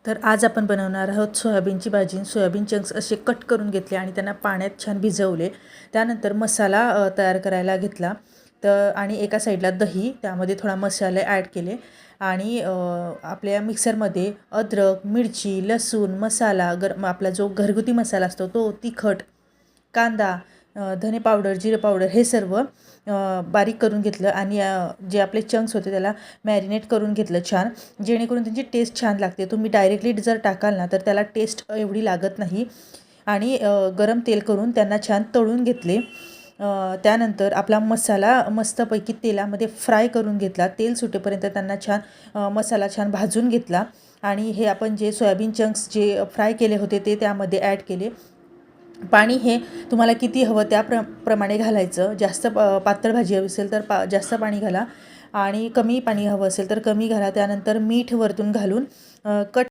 तर आज आपण बनवणार आहोत सोयाबीनची भाजी. सोयाबीन चंक्स असे कट करून घेतले आणि त्यांना पाण्यात छान भिजवले. त्यानंतर मसाला तयार करायला घेतला. आणि एका साईडला दही, त्यामध्ये थोडा मसाले ॲड केले आणि आपल्या मिक्सरमध्ये अद्रक, मिरची, लसूण, मसाला आपला जो घरगुती मसाला असतो तो, तिखट, कांदा, धने पावडर, जिरे पावडर हे सर्व बारीक करून घेतलं आणि जे आपले चंक्स होते त्याला मॅरिनेट करून घेतलं छान, जेणेकरून त्यांची टेस्ट छान लागते. तुम्ही डायरेक्टली जर टाकाल ना तर त्याला टेस्ट एवढी लागत नाही. आणि गरम तेल करून त्यांना छान तळून घेतले. त्यानंतर आपला मसाला मस्तपैकी तेलामध्ये फ्राय करून घेतला. तेल सुटेपर्यंत त्यांना छान मसाला छान भाजून घेतला आणि हे आपण जे सोयाबीन चंक्स जे फ्राय केले होते ते त्यामध्ये ॲड केले. पाणी हे तुम्हाला किती हवं प्रमाणे घालायचं. जास्त पातळ भाजी हवी असेल तर जास्त पाणी घाला आणि कमी पाणी हवं असेल तर कमी घाला. त्यानंतर मीठ वरतून घालून कट